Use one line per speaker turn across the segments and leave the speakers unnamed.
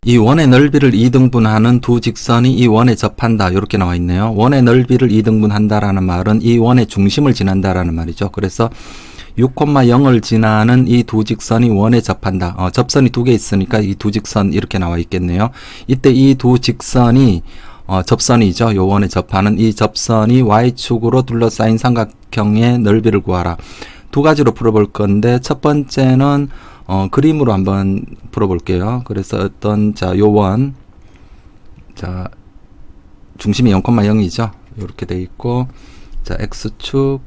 이 원의 넓이를 2등분하는 두 직선이 이 원에 접한다. 이렇게 나와 있네요. 원의 넓이를 2등분한다라는 말은 이 원의 중심을 지난다라는 말이죠. 그래서 6,0을 지나는 이 두 직선이 원에 접한다. 접선이 두 개 있으니까 이 두 직선 이렇게 나와 있겠네요. 이때 이 두 직선이 접선이죠. 요 원에 접하는 이 접선이 Y축으로 둘러싸인 삼각형의 넓이를 구하라. 두 가지로 풀어볼 건데 첫 번째는 그림으로 한번 풀어볼게요. 그래서 자, 요 원, 자, 중심이 0,0이죠. 이렇게 돼 있고, 자, X축,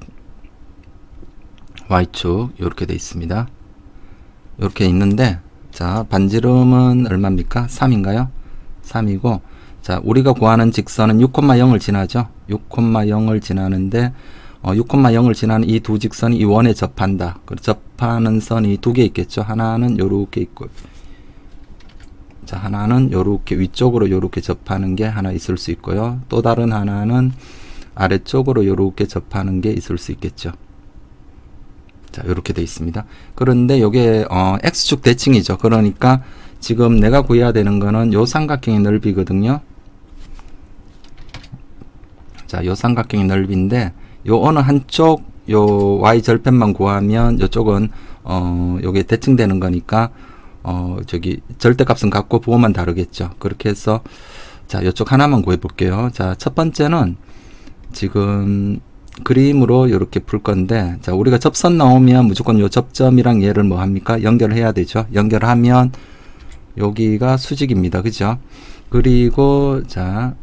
Y축, 이렇게 돼 있습니다. 이렇게 있는데, 자, 반지름은 얼마입니까? 3인가요? 3이고, 자, 우리가 구하는 직선은 6,0을 지나죠. 6,0을 지나는데, 6,0을 지나는 이 두 직선이 이 원에 접한다. 접하는 선이 두 개 있겠죠. 하나는 요렇게 있고, 자, 하나는 요렇게 위쪽으로 요렇게 접하는 게 하나 있을 수 있고요. 또 다른 하나는 아래쪽으로 요렇게 접하는 게 있을 수 있겠죠. 자, 요렇게 돼 있습니다. 그런데 요게 X축 대칭이죠. 그러니까 지금 내가 구해야 되는 거는 요 삼각형의 넓이거든요. 자, 요 삼각형의 넓이인데 요 어느 한쪽 요 y 절편만 구하면 요쪽은 요게 대칭되는 거니까 저기 절대값은 같고 부호만 다르겠죠. 그렇게 해서 자, 요쪽 하나만 구해 볼게요. 자, 첫 번째는 지금 그림으로 이렇게 풀 건데, 자, 우리가 접선 나오면 무조건 요 접점이랑 얘를 뭐 합니까? 연결해야 되죠. 연결하면 여기가 수직입니다. 그죠? 그리고 자,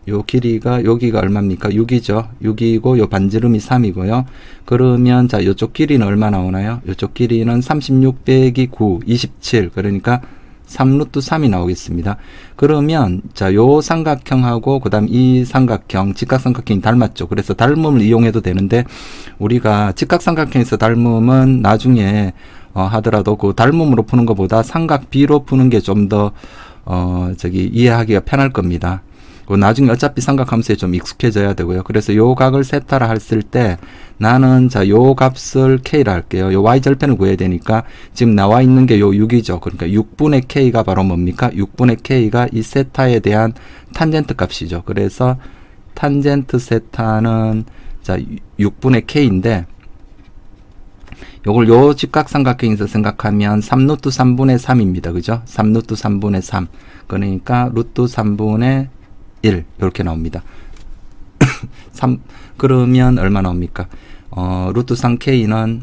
요 길이가 여기가 얼마입니까? 6이죠. 6이고 요 반지름이 3이고요. 그러면 자, 요쪽 길이는 얼마 나오나요? 요쪽 길이는 36 빼기 9, 27. 그러니까 3루트 3이 나오겠습니다. 그러면 자, 요 삼각형하고 그다음 이 삼각형, 직각삼각형이 닮았죠. 그래서 닮음을 이용해도 되는데 우리가 직각삼각형에서 닮음은 나중에 하더라도 그 닮음으로 푸는 것보다 삼각비로 푸는 게 좀 더 저기 이해하기가 편할 겁니다. 나중에 어차피 삼각함수에 좀 익숙해져야 되고요. 그래서 요 각을 세타라 했을 때 나는 자, 요 값을 K라 할게요. 요 Y절편을 구해야 되니까 지금 나와 있는 게 요 6이죠. 그러니까 6분의 K가 바로 뭡니까? 6분의 K가 이 세타에 대한 탄젠트 값이죠. 그래서 탄젠트 세타는 자, 6분의 K인데 요걸 요 직각삼각형에서 생각하면 3루트 3분의 3입니다. 그죠? 3루트 3분의 3. 그러니까 루트 3분의 1 이렇게 나옵니다. 3 그러면 얼마 나옵니까? 루트 3K는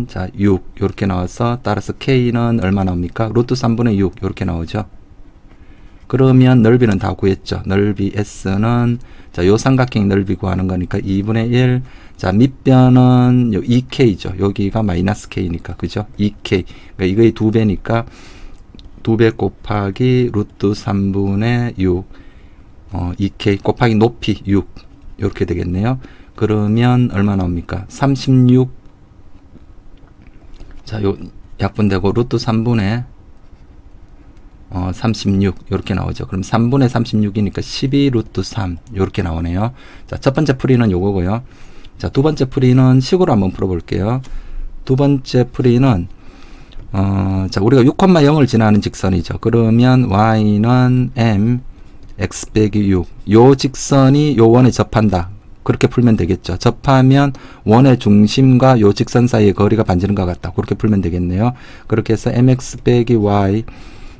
자, 6 이렇게 나와서 따라서 K는 얼마 나옵니까? 루트 3분의 6 이렇게 나오죠. 그러면 넓이는 다 구했죠. 넓이 S는 자, 요 삼각형 넓이 구하는 거니까 2분의 1. 자, 밑변은 요 2K죠. 여기가 마이너스 K니까 그죠? 2K. 그러니까 이거의 2배니까 2배 곱하기 루트 3분의 6 2K 곱하기 높이 6 이렇게 되겠네요. 그러면 얼마 나옵니까? 36 자, 요 약분되고 루트 3분의 36 이렇게 나오죠. 그럼 3분의 36이니까 12 루트 3 이렇게 나오네요. 자, 첫 번째 풀이는 요거고요. 자, 두 번째 풀이는 식으로 한번 풀어볼게요. 두 번째 풀이는 자, 우리가 6,0을 지나는 직선이죠. 그러면 y는 m x 빼기 6. 요 직선이 요 원에 접한다. 그렇게 풀면 되겠죠. 접하면 원의 중심과 요 직선 사이의 거리가 반지름과 같다. 그렇게 풀면 되겠네요. 그렇게 해서 mx 빼기 y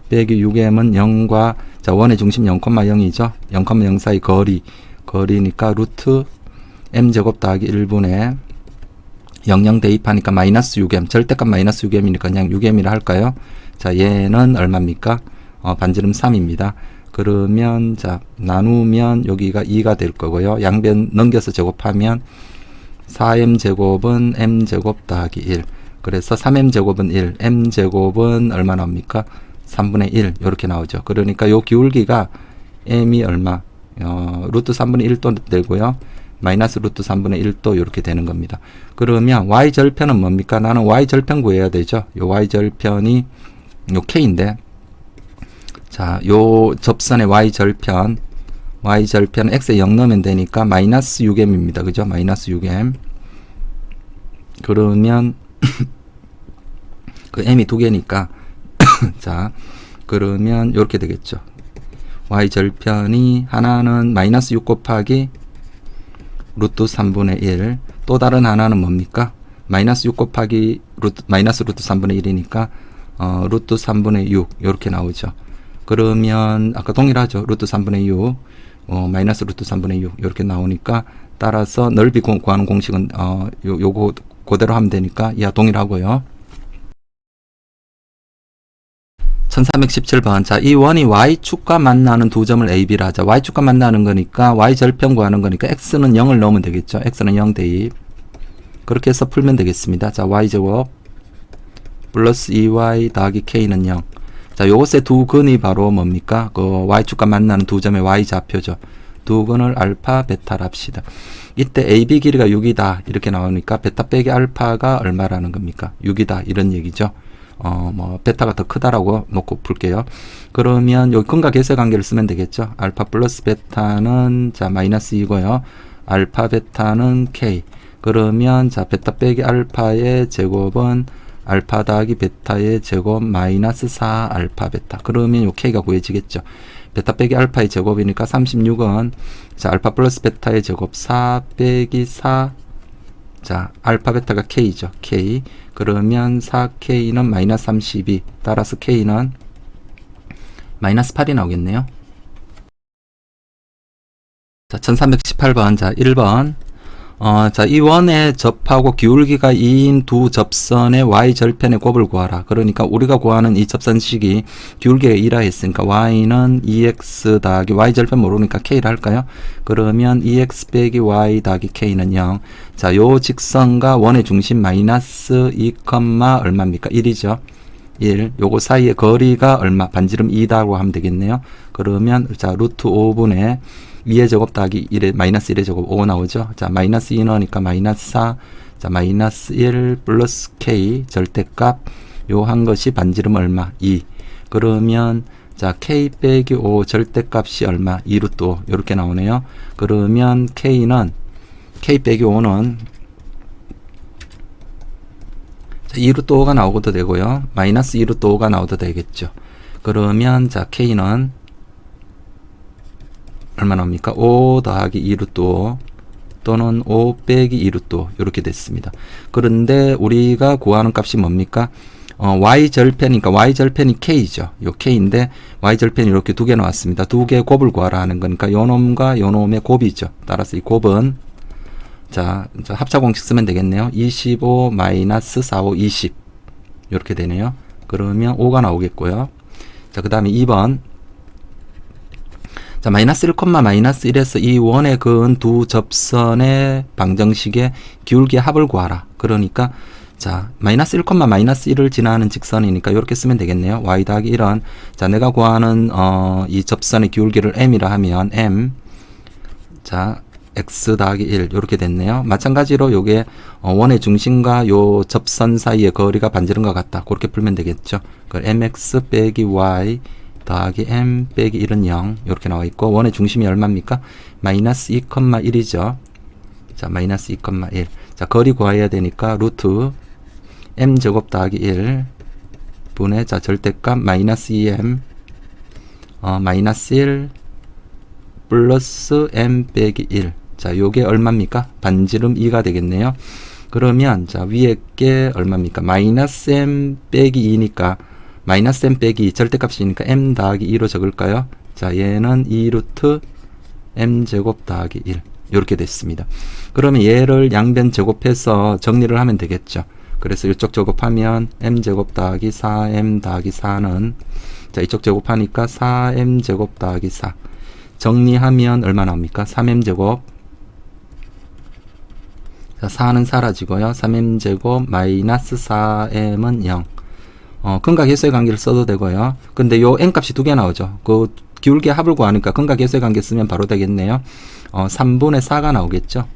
빼기 6m은 0과 자, 원의 중심 0,0이죠. 0,0 사이 거리니까 루트 m제곱 더하기 1분의 00 대입하니까 마이너스 6m, 절대값 마이너스 6m이니까 그냥 6m이라 할까요? 자, 얘는 얼마입니까? 반지름 3입니다. 그러면 자, 나누면 여기가 2가 될 거고요. 양변 넘겨서 제곱하면 4m 제곱은 m 제곱 더하기 1. 그래서 3m 제곱은 1, m 제곱은 얼마 나옵니까? 3분의 1 이렇게 나오죠. 그러니까 요 기울기가 m이 얼마? 루트 3분의 1도 되고요. 마이너스 루트 3분의 1도 이렇게 되는 겁니다. 그러면 y절편은 뭡니까? 나는 y절편 구해야 되죠. 요 y절편이 요 k인데 자, 요 접선의 y절편 x에 0 넣으면 되니까 마이너스 6m입니다. 그죠? 마이너스 6m. 그러면 그 m이 두 개니까 자, 그러면 이렇게 되겠죠. y 절편이 하나는 마이너스 6 곱하기 루트 3분의 1, 또 다른 하나는 뭡니까? 마이너스 6 곱하기 마이너스 루트 3분의 1이니까 루트 3분의 6 이렇게 나오죠. 그러면 아까 동일하죠. 루트 3분의 6 마이너스 루트 3분의 6 이렇게 나오니까, 따라서 넓이 구하는 공식은 요거 그대로 하면 되니까 이하 동일하고요. 1317번. 자, 이 원이 y축과 만나는 두 점을 A, B라 하자. y축과 만나는 거니까 y절편 구하는 거니까 x는 0을 넣으면 되겠죠. x는 0 대입. 그렇게 해서 풀면 되겠습니다. 자, y제곱 플러스 2y 더하기 k는 0. 자, 요것의 두 근이 바로 뭡니까? 그 y축과 만나는 두 점의 y좌표죠. 두 근을 알파, 베타를 합시다. 이때 AB 길이가 6이다 이렇게 나오니까 베타 빼기 알파가 얼마라는 겁니까? 6이다 이런 얘기죠. 베타가 더 크다라고 놓고 풀게요. 그러면 여기 근과 계수의 관계를 쓰면 되겠죠. 알파 플러스 베타는 자 마이너스 2고요. 알파 베타는 k. 그러면 자 베타 빼기 알파의 제곱은 알파 더하기 베타의 제곱 마이너스 4 알파 베타. 그러면 요 k가 구해지겠죠. 베타 빼기 알파의 제곱이니까 36은 자 알파 플러스 베타의 제곱 4 빼기 4 자 알파 베타가 k죠. k. 그러면 4k는 마이너스 32. 따라서 k는 마이너스 8이 나오겠네요. 자 1318번. 자 1번 자, 이 원에 접하고 기울기가 2인 두 접선의 y절편의 곱을 구하라. 그러니까 우리가 구하는 이 접선식이 기울기가 2라 했으니까 y는 2x 더하기 y절편 모르니까 k를 할까요? 그러면 2x 빼기 y 더하기 k는 0. 자, 요 직선과 원의 중심 마이너스 2, 얼마입니까? 1이죠. 1. 요거 사이의 거리가 얼마? 반지름 2다고 하면 되겠네요. 그러면 자, 루트 5분의 2의 제곱 더하기 1의 마이너스 1의 제곱 5 나오죠. 자, 마이너스 2 넣으니까 마이너스 4. 자, 마이너스 1 플러스 k 절대값 요 한 것이 반지름 얼마? 2. 그러면 자, k 빼기 5 절대값이 얼마? 2 루트 5. 요렇게 나오네요. 그러면 k는 k 빼기 5는 2 루트 5가 나오고도 되고요. 마이너스 2 루트 5가 나오도 되겠죠. 그러면 자, k는 얼마 나옵니까? 5 더하기 2 루트 5 또는 5 빼기 2 루트 5 이렇게 됐습니다. 그런데 우리가 구하는 값이 뭡니까? y절편이니까 y절편이 k죠. 요 k인데 y절편이 이렇게 두 개 나왔습니다. 두 개의 곱을 구하라 하는 거니까 요 놈과 요 놈의 곱이죠. 따라서 이 곱은 자 합차 공식 쓰면 되겠네요. 25 마이너스 45 20 이렇게 되네요. 그러면 5가 나오겠고요. 자, 그 다음에 2번. 자, 마이너스 1, 마이너스 1에서 이 원에 그은 두 접선의 방정식의 기울기의 합을 구하라. 그러니까 자, 마이너스 1, 마이너스 1을 지나는 직선이니까 이렇게 쓰면 되겠네요. y 더하기 1은 자, 내가 구하는 이 접선의 기울기를 m이라 하면 m 자 x 더하기 1 이렇게 됐네요. 마찬가지로 요게 원의 중심과 요 접선 사이의 거리가 반지름과 같다. 그렇게 풀면 되겠죠. 그 mx 빼기 y 더하기 m 빼기 1은 0 이렇게 나와 있고, 원의 중심이 얼마입니까? 마이너스 2,1이죠. 자, 마이너스 2,1. 자, 거리 구해야 되니까 루트 m 제곱 더하기 1 분의 자 절대값 마이너스 2m 마이너스 1 플러스 m 빼기 1. 자, 요게 얼마입니까? 반지름 2가 되겠네요. 그러면 자, 위에 게 얼마입니까? 마이너스 m 빼기 2니까 마이너스 m 빼기 2 절대값이니까 m 더하기 2로 적을까요? 자, 얘는 2 루트 m 제곱 더하기 1 이렇게 됐습니다. 그러면 얘를 양변 제곱해서 정리를 하면 되겠죠. 그래서 이쪽 제곱하면 m 제곱 더하기 4m 더하기 4는 자, 이쪽 제곱하니까 4m 제곱 더하기 4 정리하면 얼마 나옵니까? 3m 제곱 자, 4는 사라지고요. 3m 제곱 마이너스 4m은 0. 근과 계수의 관계를 써도 되고요. 근데 요 n 값이 두 개 나오죠. 그 기울기 합을 구하니까 근과 계수의 관계 쓰면 바로 되겠네요. 3분의 4가 나오겠죠.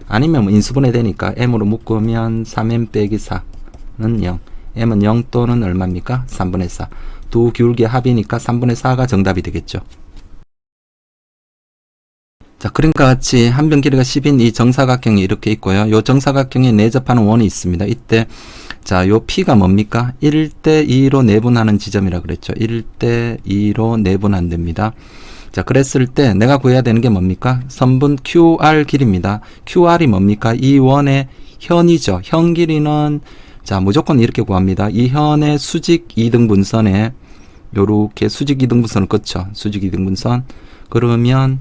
아니면 뭐 인수분해 되니까 m으로 묶으면 3m 빼기 4는 0. m은 0 또는 얼마입니까? 3분의 4. 두 기울기의 합이니까 3분의 4가 정답이 되겠죠. 자, 자, 그림과 같이 한 변 길이가 10인 이 정사각형이 이렇게 있고요. 요 정사각형에 내접하는 원이 있습니다. 이때 자, 요 P가 뭡니까? 1대 2로 내분하는 지점이라 그랬죠. 1대 2로 내분한답니다. 자, 그랬을 때 내가 구해야 되는 게 뭡니까? 선분 QR 길이입니다. QR이 뭡니까? 이 원의 현이죠. 현 길이는 자, 무조건 이렇게 구합니다. 이 현의 수직 이등분선에 요렇게 수직 이등분선을 긋죠. 수직 이등분선. 그러면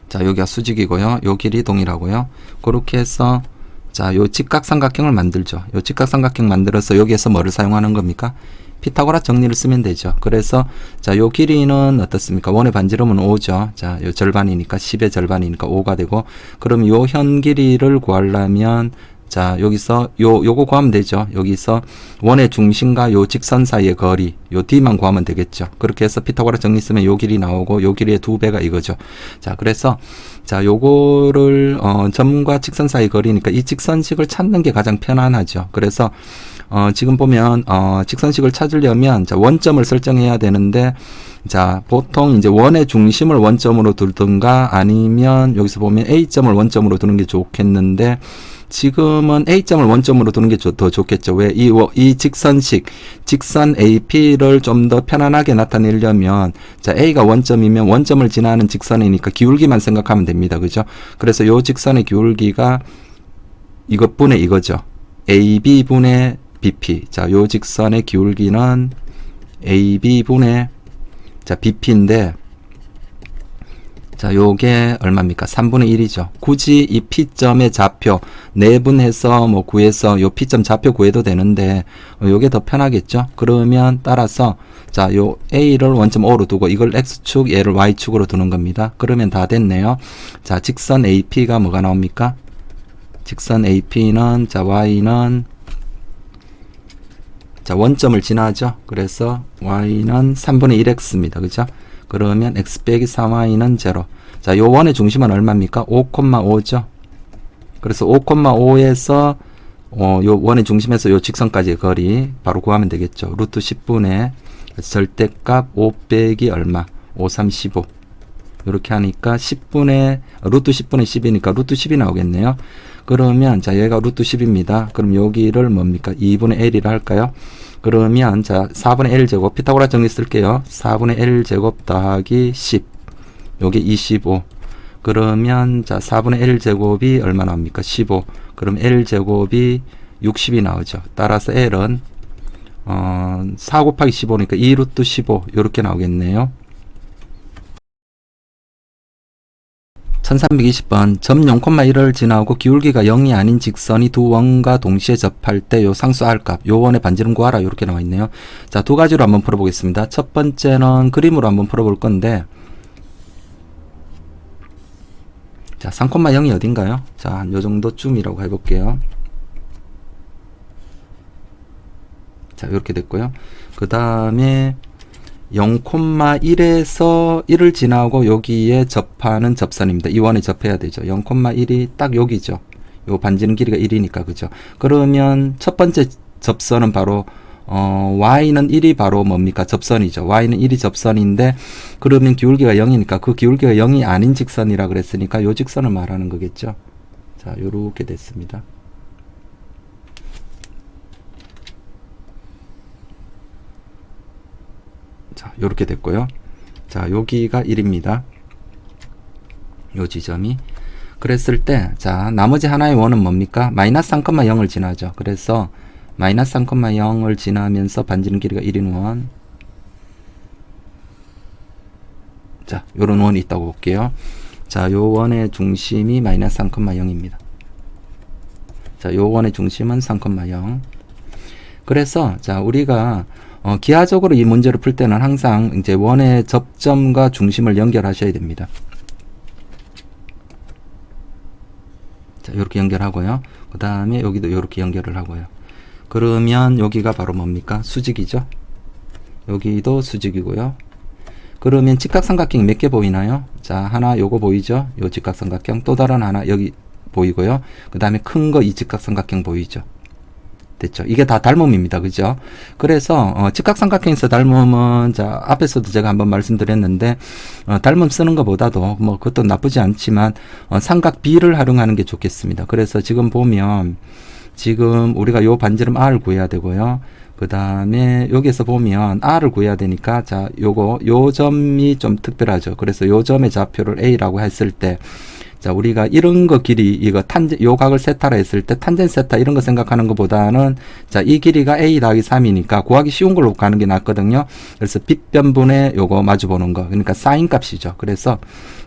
자, 여기가 수직이고요. 요 길이 동일하고요. 그렇게 해서 자, 요 직각삼각형을 만들죠. 요 직각삼각형 만들어서 여기에서 뭐를 사용하는 겁니까? 피타고라 정리를 쓰면 되죠. 그래서 자, 요 길이는 어떻습니까? 원의 반지름은 5죠. 자, 요 절반이니까 10의 절반이니까 5가 되고, 그럼 요 현 길이를 구하려면 자, 여기서 요거 구하면 되죠. 여기서 원의 중심과 요 직선 사이의 거리, 요 D만 구하면 되겠죠. 그렇게 해서 피타고라 정리 쓰면 요 길이 나오고, 요 길이의 2배가 이거죠. 자, 그래서 자, 요거를 점과 직선 사이 거리니까 이 직선식을 찾는 게 가장 편안하죠. 그래서 지금 보면 직선식을 찾으려면 자, 원점을 설정해야 되는데, 자, 보통 이제 원의 중심을 원점으로 두든가 아니면 여기서 보면 A점을 원점으로 두는 게 좋겠는데, 지금은 A점을 원점으로 두는 게 더 좋겠죠. 왜? 이 직선식, 직선 AP를 좀 더 편안하게 나타내려면, 자, A가 원점이면 원점을 지나는 직선이니까 기울기만 생각하면 됩니다. 그죠? 그래서 요 직선의 기울기가 이것분의 이거죠. AB분의 BP. 자, 요 직선의 기울기는 AB분의 자, BP인데, 자, 요게 얼마입니까? 3분의 1이죠. 굳이 이 P점의 좌표 내분해서 뭐 구해서 요 P점 좌표 구해도 되는데, 요게 더 편하겠죠? 그러면 따라서 자, 요 A를 원점 O로 두고 이걸 X축, 얘를 Y축으로 두는 겁니다. 그러면 다 됐네요. 자, 직선 AP가 뭐가 나옵니까? 직선 AP는 자, Y는 자, 원점을 지나죠. 그래서 Y는 3분의 1X입니다. 그죠? 그러면 X 빼기 3Y는 0. 자, 요 원의 중심은 얼마입니까? 5,5죠. 그래서 5,5에서 요 원의 중심에서 요 직선까지의 거리 바로 구하면 되겠죠. 루트 10분의 절대값 5 빼기 얼마? 5, 3, 15. 이렇게 하니까 10분의 루트 10분의 10이니까 루트 10이 나오겠네요. 그러면 자, 얘가 루트 10입니다. 그럼 여기를 뭡니까? 2분의 L이라 할까요? 그러면 자, 4분의 L제곱 피타고라 정리 쓸게요. 4분의 L제곱 더하기 10. 요게 25. 그러면 자, 4분의 L제곱이 얼마 나옵니까? 15. 그럼 L제곱이 60이 나오죠. 따라서 L은 4 곱하기 15니까 2루트 15 요렇게 나오겠네요. 1320번 점 0,1을 지나고 기울기가 0이 아닌 직선이 두 원과 동시에 접할 때 요 상수 R값, 요 원의 반지름 구하라 이렇게 나와 있네요. 자, 두 가지로 한번 풀어보겠습니다. 첫 번째는 그림으로 한번 풀어볼 건데, 자, 3,0이 어딘가요? 자, 한 요 정도쯤이라고 해볼게요. 자, 이렇게 됐고요. 그 다음에 0,1에서 1을 지나고 여기에 접하는 접선입니다. 이 원에 접해야 되죠. 0,1이 딱 여기죠. 요 반지름 길이가 1이니까 그죠. 그러면 첫 번째 접선은 바로 y는 1이 바로 뭡니까? 접선이죠. y는 1이 접선인데, 그러면 기울기가 0이니까 그 기울기가 0이 아닌 직선이라 그랬으니까 요 직선을 말하는 거겠죠. 자, 요렇게 됐습니다. 자, 요렇게 됐고요. 자, 여기가 1입니다. 요 지점이. 그랬을 때, 자, 나머지 하나의 원은 뭡니까? 마이너스 3,0을 지나죠. 그래서 마이너스 3,0을 지나면서 반지름 길이가 1인 원. 자, 요런 원이 있다고 볼게요. 자, 요 원의 중심이 마이너스 3,0입니다. 자, 요 원의 중심은 3,0. 그래서 자, 우리가 기하적으로 이 문제를 풀 때는 항상 이제 원의 접점과 중심을 연결하셔야 됩니다. 자, 이렇게 연결하고요. 그 다음에 여기도 이렇게 연결을 하고요. 그러면 여기가 바로 뭡니까? 수직이죠. 여기도 수직이고요. 그러면 직각삼각형이 몇 개 보이나요? 자, 하나 요거 보이죠? 요 직각삼각형. 또 다른 하나 여기 보이고요. 그 다음에 큰 거 이 직각삼각형 보이죠? 됐죠. 이게 다 닮음입니다. 그죠? 그래서 직각삼각형에서 닮음은 자 앞에서도 제가 한번 말씀드렸는데 닮음 쓰는 것보다도 뭐 그것도 나쁘지 않지만 삼각 B를 활용하는 게 좋겠습니다. 그래서 지금 보면 지금 우리가 요 반지름 R을 구해야 되고요. 그 다음에 여기에서 보면 R을 구해야 되니까 자 요 점이 좀 특별하죠. 그래서 요 점의 좌표를 A라고 했을 때 자 우리가 이런 거 길이 이거 요 각을 세타라 했을 때 탄젠 세타 이런 거 생각하는 것보다는 자 이 길이가 A 더하기 3이니까 구하기 쉬운 걸로 가는 게 낫거든요. 그래서 빗변분의 요거 마주 보는 거 그러니까 사인 값이죠. 그래서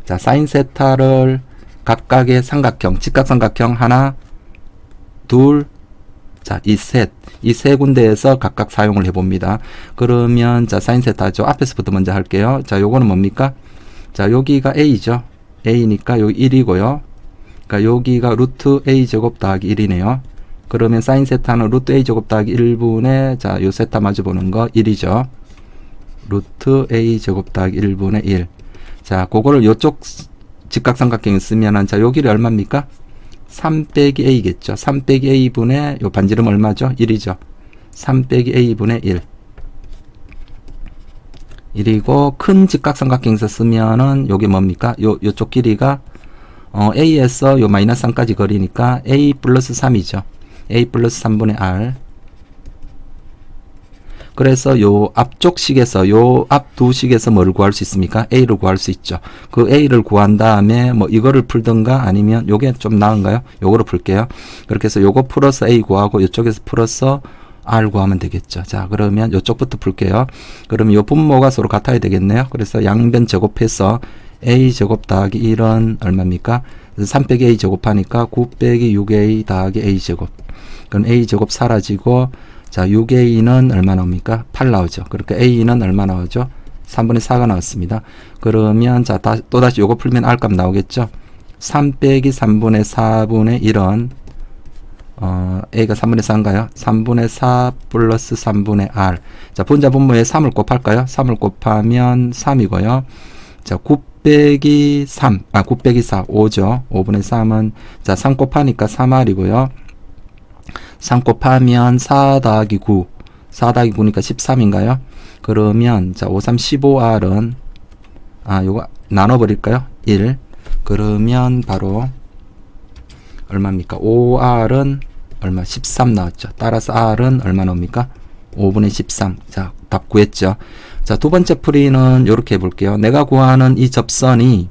자 사인 세타를 각각의 삼각형 직각삼각형 하나 둘 자, 이 세 군데에서 각각 사용을 해봅니다. 그러면, 자, 사인 세타죠. 앞에서부터 먼저 할게요. 자, 요거는 뭡니까? 자, 여기가 A죠. A니까 요 1이고요. 그러니까 여기가 루트 A 제곱 더하기 1이네요. 그러면 사인 세타는 루트 A 제곱 더하기 1분의, 자, 요 세타 마주 보는 거 1이죠. 루트 A 제곱 더하기 1분의 1. 자, 그거를 요쪽 직각삼각형에 쓰면은, 자, 요 길이 얼마입니까? 3 빼기 A겠죠. 3 빼기 A분의 요 반지름 얼마죠? 1이죠. 3 빼기 A분의 1. 1이고 큰 직각삼각형에서 쓰면은 요게 뭡니까? 요쪽 길이가 A에서 요 마이너스 3까지 거리니까 A 플러스 3이죠. A 플러스 3분의 R. 그래서 요 앞쪽 식에서 요 앞 두 식에서 뭐를 구할 수 있습니까? A를 구할 수 있죠. 그 A를 구한 다음에 뭐 이거를 풀던가 아니면 요게 좀 나은가요? 요거를 풀게요. 그렇게 해서 요거 풀어서 A 구하고 요쪽에서 풀어서 R 구하면 되겠죠. 자, 그러면 요쪽부터 풀게요. 그러면 요 분모가 서로 같아야 되겠네요. 그래서 양변 제곱해서 A 제곱 더하기 1은 얼마입니까? 3 빼기 A 제곱하니까 9 빼기 6A 더하기 A 제곱. 그럼 A 제곱 사라지고 자, 6A는 얼마 나옵니까? 8 나오죠. 그러니까 A는 얼마 나오죠? 3분의 4가 나왔습니다. 그러면 자, 또다시 요거 풀면 R값 나오겠죠? 3 빼기 3분의 4분의 1은 A가 3분의 4인가요? 3분의 4 플러스 3분의 R. 자, 분자 분모에 3을 곱할까요? 3을 곱하면 3이고요. 자, 9 빼기 3, 9 빼기 4, 5죠. 5분의 3은, 자, 3 곱하니까 3R이고요. 3 곱하면 4 더하기 9. 4 더하기 9니까 13인가요? 그러면, 자, 5, 3, 15R은, 요거 나눠버릴까요? 1. 그러면 바로, 얼마입니까? 5R은 얼마? 13 나왔죠. 따라서 R은 얼마 나옵니까? 5분의 13. 자, 답 구했죠. 자, 두 번째 풀이는 요렇게 해볼게요. 내가 구하는 이 접선이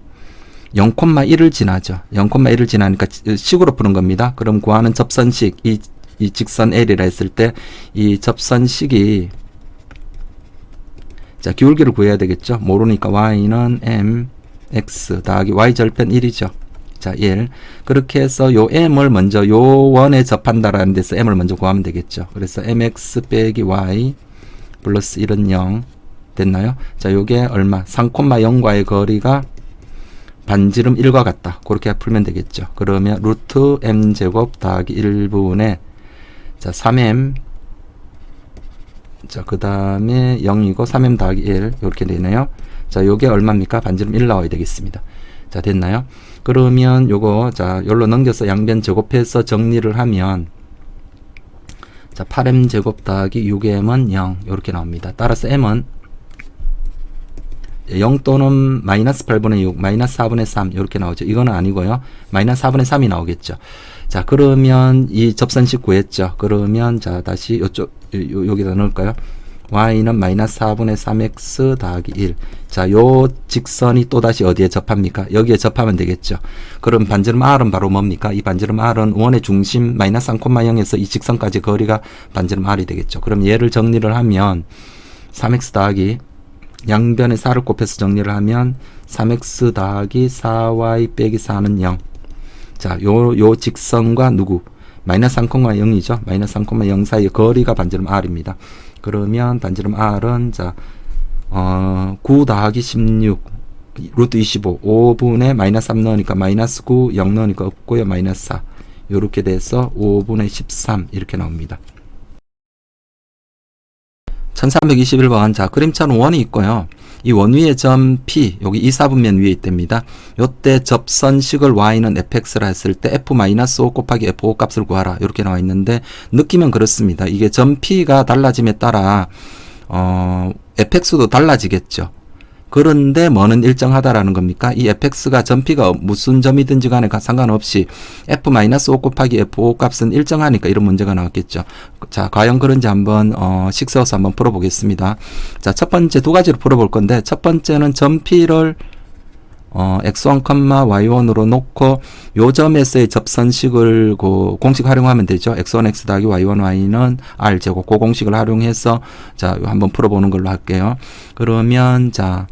0,1을 지나죠. 0,1을 지나니까 식으로 푸는 겁니다. 그럼 구하는 접선식, 이 직선 L이라 했을 때 이 접선식이 자, 기울기를 구해야 되겠죠. 모르니까 Y는 MX 더하기 Y 절편 1이죠. 자, 1. 그렇게 해서 요 M을 먼저 요 원에 접한다라는 데서 M을 먼저 구하면 되겠죠. 그래서 MX 빼기 Y 플러스 1은 0 됐나요? 자, 요게 얼마? 3,0과의 거리가 반지름 1과 같다. 그렇게 풀면 되겠죠. 그러면 루트 m제곱 더하기 1분의 자 3m 자 그 다음에 0이고 3m 더하기 1 이렇게 되네요. 자 요게 얼마입니까? 반지름 1 나와야 되겠습니다. 자 됐나요? 그러면 요거 자 요로 넘겨서 양변 제곱해서 정리를 하면 자 8m 제곱 더하기 6m은 0 이렇게 나옵니다. 따라서 m은 0 또는 마이너스 8분의 6, 마이너스 4분의 3 이렇게 나오죠. 이거는 아니고요. 마이너스 4분의 3이 나오겠죠. 자 그러면 이 접선식 구했죠. 그러면 자 다시 요쪽 여기다 넣을까요? y는 마이너스 4분의 3x 더하기 1. 자 요 직선이 또다시 어디에 접합니까? 여기에 접하면 되겠죠. 그럼 반지름 r은 바로 뭡니까? 이 반지름 r은 원의 중심 마이너스 3,0에서 이 직선까지 거리가 반지름 r이 되겠죠. 그럼 얘를 정리를 하면 3x 더하기 양변에 4를 곱해서 정리를 하면 3x 더하기 4y 빼기 4는 0. 자, 요 직선과 누구? 마이너스 3,0이죠. 마이너스 3,0 사이의 거리가 반지름 r입니다. 그러면 반지름 r은 자, 9 더하기 16 루트 25 5분의 마이너스 3 넣으니까 마이너스 9 0 넣으니까 없고요. 마이너스 4 요렇게 돼서 5분의 13 이렇게 나옵니다. 1321번 자 그림차는 원이 있고요. 이 원위의 점 P, 여기 2사분면 위에 있답니다. 요때 접선식을 y는 fx라 했을 때 f-5 곱하기 f5 값을 구하라. 이렇게 나와 있는데, 느낌은 그렇습니다. 이게 점 P가 달라짐에 따라, fx도 달라지겠죠. 그런데 뭐는 일정하다라는 겁니까? 이 fx가 점 P가 무슨 점이든지 간에 상관없이 f-5 곱하기 f5 값은 일정하니까 이런 문제가 나왔겠죠. 자, 과연 그런지 한번 식세워서 한번 풀어보겠습니다. 자, 첫 번째 두 가지로 풀어볼 건데, 첫 번째는 점 P를 x1, y1으로 놓고 요 점에서의 접선식을 공식 활용하면 되죠. x1, x 더하기 y1, y는 r제곱, 그 공식을 활용해서 자, 한번 풀어보는 걸로 할게요. 그러면 자,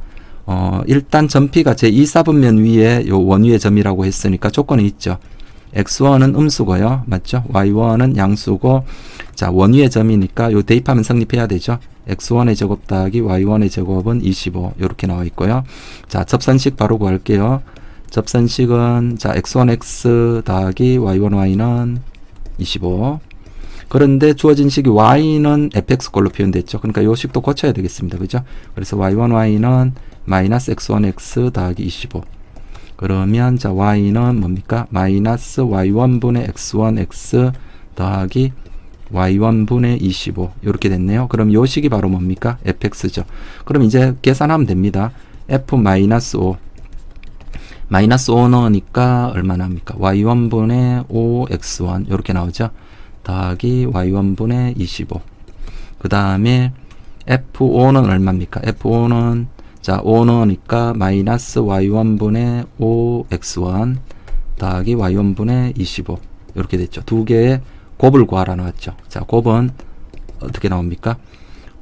일단 점 P가 제 2사분면 위에 요 원위의 점이라고 했으니까 조건이 있죠. x1은 음수고요. 맞죠? y1은 양수고, 자, 원위의 점이니까 요 대입하면 성립해야 되죠. x1의 제곱 더하기 y1의 제곱은 25. 요렇게 나와 있고요. 자, 접선식 바로 구할게요. 접선식은, 자, x1x 더하기 y1 y는 25. 그런데 주어진 식이 y는 fx 꼴로 표현됐죠. 그러니까 요 식도 고쳐야 되겠습니다. 그죠? 그래서 y1 y는 마이너스 x1x 더하기 25. 그러면 자, y는 뭡니까? 마이너스 y1분의 x1x 더하기 y1분의 25. 이렇게 됐네요. 그럼 요 식이 바로 뭡니까? fx죠. 그럼 이제 계산하면 됩니다. f-5 마이너스 5 넣으니까 얼마나 합니까? y1분의 5x1 이렇게 나오죠. 더하기 y1분의 25. 그 다음에 f5는 얼마입니까? f5는 자, 5 넣으니까 마이너스 y1분의 5x1 더하기 y1분의 25. 이렇게 됐죠. 두 개의 곱을 구하라 나왔죠. 자, 곱은 어떻게 나옵니까?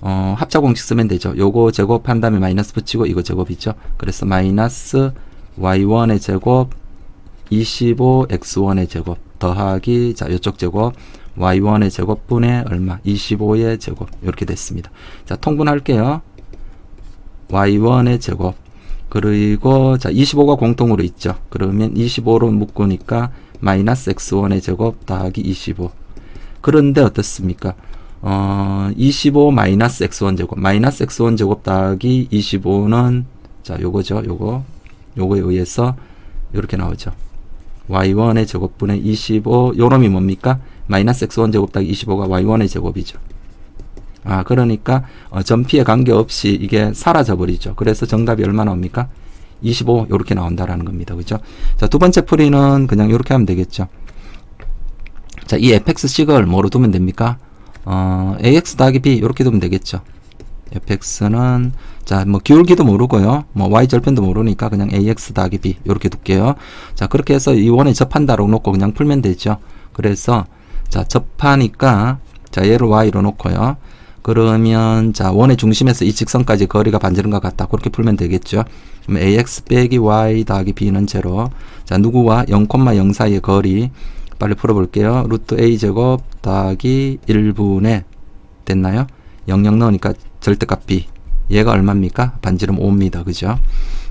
합자공식 쓰면 되죠. 요거 제곱한 다음에 마이너스 붙이고 이거 제곱이죠. 그래서 마이너스 y1의 제곱 25x1의 제곱 더하기 자, 요쪽 제곱 y1의 제곱분의 얼마? 25의 제곱. 이렇게 됐습니다. 자, 통분할게요. y1의 제곱. 그리고 자, 25가 공통으로 있죠. 그러면 25로 묶으니까 마이너스 x1의 제곱 더하기 25. 그런데 어떻습니까? 25 마이너스 x1 제곱. 마이너스 x1 제곱 더하기 25는 자, 요거죠. 요거에 의해서 이렇게 나오죠. y1의 제곱분의 25. 요놈이 뭡니까? 마이너스 x1 제곱 더하기 25가 y1의 제곱이죠. 아, 그러니까 점 P에 관계없이 이게 사라져 버리죠. 그래서 정답이 얼마 나옵니까? 25 이렇게 나온다라는 겁니다. 그죠? 자, 두 번째 풀이는 그냥 이렇게 하면 되겠죠. 자, 이 fx식을 뭐로 두면 됩니까? ax 더하기 b 이렇게 두면 되겠죠. fx는 자, 뭐 기울기도 모르고요. 뭐 y 절편도 모르니까 그냥 ax 더하기 b 이렇게 둘게요. 자, 그렇게 해서 이 원에 접한다라고 놓고 그냥 풀면 되죠. 그래서 자, 접하니까 자, 얘를 y로 놓고요. 그러면 자, 원의 중심에서 이 직선까지 거리가 반지른 것 같다. 그렇게 풀면 되겠죠. 그럼 ax 빼기 y 더하기 b는 제로. 자, 누구와 0,0 사이의 거리 빨리 풀어볼게요. 루트 a 제곱 더하기 1분의 됐나요? 00 넣으니까 절대값 b. 얘가 얼마입니까? 반지름 5입니다. 그죠?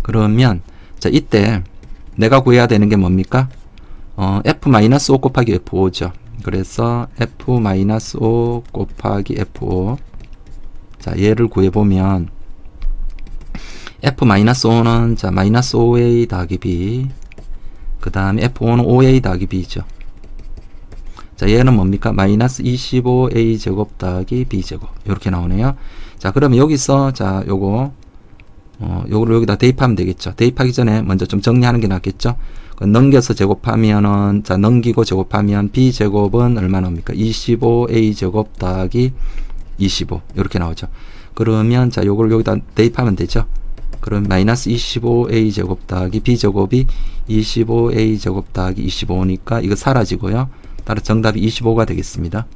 그러면 자, 이때 내가 구해야 되는 게 뭡니까? f-5 곱하기 f5죠. 그래서 f-5 곱하기 f5. 자, 얘를 구해보면 f-5는 자, 마이너스 5a 더하기 b. 그 다음에 f5는 5a 더하기 b죠. 자, 얘는 뭡니까? 마이너스 25a 제곱 더하기 b 제곱. 이렇게 나오네요. 자, 그러면 여기서 자, 요거를 여기다 대입하면 되겠죠. 대입하기 전에 먼저 좀 정리하는 게 낫겠죠. 넘겨서 제곱하면은 자, 넘기고 제곱하면 b 제곱은 얼마 나옵니까? 25a 제곱 더하기 25 이렇게 나오죠. 그러면 자, 요걸 여기다 대입하면 되죠. 그럼 마이너스 25a 제곱 더하기 b 제곱이 25a 제곱 더하기 25니까 이거 사라지고요. 따라 정답이 25가 되겠습니다.